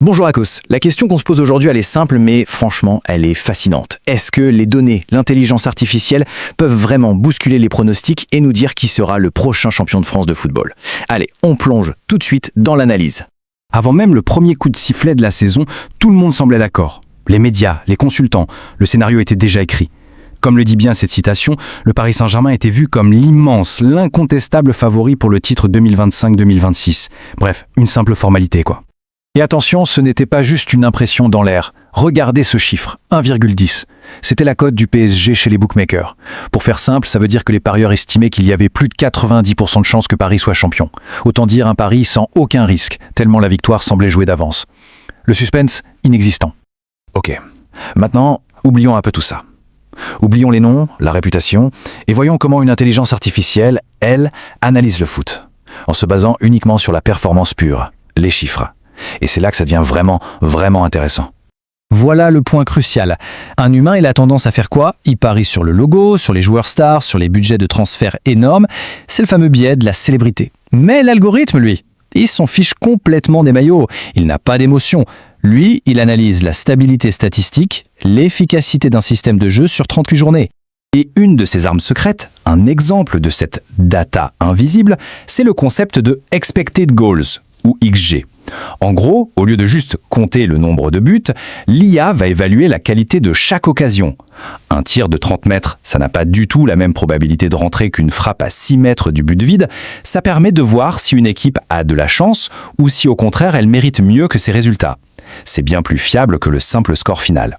Bonjour Akos, la question qu'on se pose aujourd'hui elle est simple mais franchement elle est fascinante. Est-ce que les données, l'intelligence artificielle peuvent vraiment bousculer les pronostics et nous dire qui sera le prochain champion de France de football? Allez, on plonge tout de suite dans l'analyse. Avant même le premier coup de sifflet de la saison, tout le monde semblait d'accord. Les médias, les consultants, le scénario était déjà écrit. Comme le dit bien cette citation, le Paris Saint-Germain était vu comme l'immense, l'incontestable favori pour le titre 2025-2026. Bref, une simple formalité quoi. Et attention, ce n'était pas juste une impression dans l'air. Regardez ce chiffre, 1,10. C'était la cote du PSG chez les bookmakers. Pour faire simple, ça veut dire que les parieurs estimaient qu'il y avait plus de 90% de chances que Paris soit champion. Autant dire un pari sans aucun risque, tellement la victoire semblait jouée d'avance. Le suspense, inexistant. Ok, maintenant, oublions un peu tout ça. Oublions les noms, la réputation, et voyons comment une intelligence artificielle, elle, analyse le foot. En se basant uniquement sur la performance pure, les chiffres. Et c'est là que ça devient vraiment intéressant. Voilà le point crucial. Un humain, il a tendance à faire quoi? Il parie sur le logo, sur les joueurs stars, sur les budgets de transfert énormes. C'est le fameux biais de la célébrité. Mais l'algorithme, lui, il s'en fiche complètement des maillots. Il n'a pas d'émotion. Lui, il analyse la stabilité statistique, l'efficacité d'un système de jeu sur 38 journées. Et une de ses armes secrètes, un exemple de cette data invisible, c'est le concept de expected goals, ou XG. En gros, au lieu de juste compter le nombre de buts, l'IA va évaluer la qualité de chaque occasion. Un tir de 30 mètres, ça n'a pas du tout la même probabilité de rentrer qu'une frappe à 6 mètres du but vide. Ça permet de voir si une équipe a de la chance ou si au contraire elle mérite mieux que ses résultats. C'est bien plus fiable que le simple score final.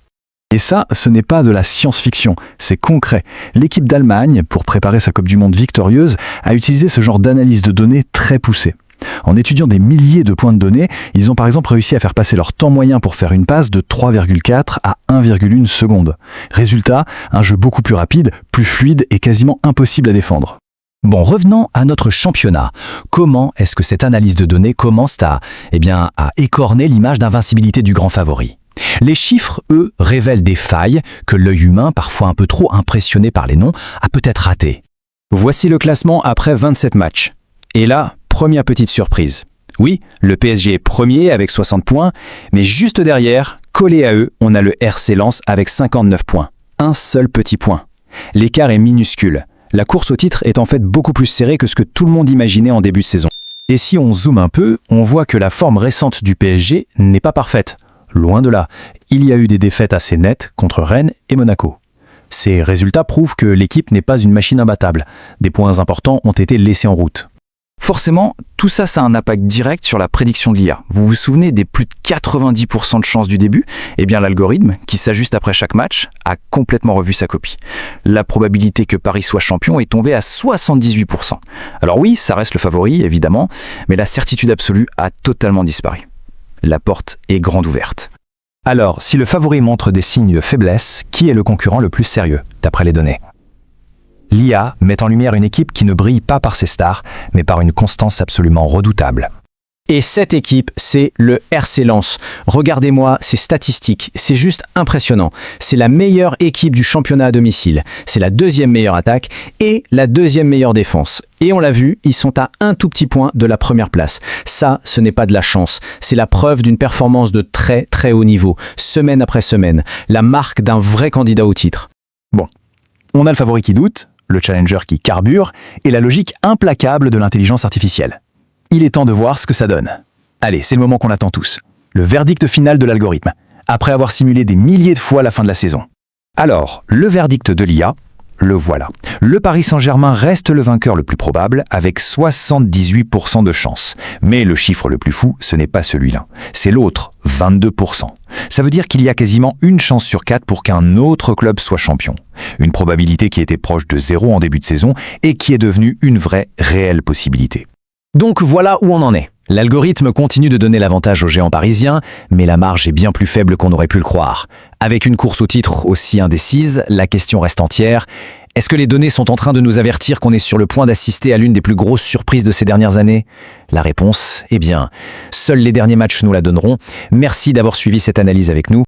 Et ça, ce n'est pas de la science-fiction, c'est concret. L'équipe d'Allemagne, pour préparer sa Coupe du Monde victorieuse, a utilisé ce genre d'analyse de données très poussée. En étudiant des milliers de points de données, ils ont par exemple réussi à faire passer leur temps moyen pour faire une passe de 3,4 à 1,1 seconde. Résultat, un jeu beaucoup plus rapide, plus fluide et quasiment impossible à défendre. Bon, revenons à notre championnat. Comment est-ce que cette analyse de données commence à écorner l'image d'invincibilité du grand favori? Les chiffres, eux, révèlent des failles que l'œil humain, parfois un peu trop impressionné par les noms, a peut-être ratées. Voici le classement après 27 matchs. Et là, première petite surprise. Oui, le PSG est premier avec 60 points, mais juste derrière, collé à eux, on a le RC Lens avec 59 points. Un seul petit point. L'écart est minuscule. La course au titre est en fait beaucoup plus serrée que ce que tout le monde imaginait en début de saison. Et si on zoome un peu, on voit que la forme récente du PSG n'est pas parfaite. Loin de là, il y a eu des défaites assez nettes contre Rennes et Monaco. Ces résultats prouvent que l'équipe n'est pas une machine imbattable. Des points importants ont été laissés en route. Forcément, tout ça, ça a un impact direct sur la prédiction de l'IA. Vous vous souvenez des plus de 90% de chances du début? Eh bien, l'algorithme, qui s'ajuste après chaque match, a complètement revu sa copie. La probabilité que Paris soit champion est tombée à 78%. Alors oui, ça reste le favori, évidemment, mais la certitude absolue a totalement disparu. La porte est grande ouverte. Alors, si le favori montre des signes de faiblesse, qui est le concurrent le plus sérieux, d'après les données? L'IA met en lumière une équipe qui ne brille pas par ses stars, mais par une constance absolument redoutable. Et cette équipe, c'est le RC Lens. Regardez-moi ces statistiques, c'est juste impressionnant. C'est la meilleure équipe du championnat à domicile. C'est la deuxième meilleure attaque et la deuxième meilleure défense. Et on l'a vu, ils sont à un tout petit point de la première place. Ça, ce n'est pas de la chance. C'est la preuve d'une performance de très haut niveau, semaine après semaine. La marque d'un vrai candidat au titre. Bon, on a le favori qui doute, le challenger qui carbure et la logique implacable de l'intelligence artificielle. Il est temps de voir ce que ça donne. Allez, c'est le moment qu'on attend tous. Le verdict final de l'algorithme, après avoir simulé des milliers de fois la fin de la saison. Alors, le verdict de l'IA, le voilà. Le Paris Saint-Germain reste le vainqueur le plus probable avec 78% de chance. Mais le chiffre le plus fou, ce n'est pas celui-là. C'est l'autre, 22%. Ça veut dire qu'il y a quasiment une chance sur 4 pour qu'un autre club soit champion. Une probabilité qui était proche de 0 en début de saison et qui est devenue une vraie, réelle possibilité. Donc voilà où on en est. L'algorithme continue de donner l'avantage aux géants parisiens, mais la marge est bien plus faible qu'on aurait pu le croire. Avec une course au titre aussi indécise, la question reste entière. Est-ce que les données sont en train de nous avertir qu'on est sur le point d'assister à l'une des plus grosses surprises de ces dernières années? La réponse, eh bien, seuls les derniers matchs nous la donneront. Merci d'avoir suivi cette analyse avec nous.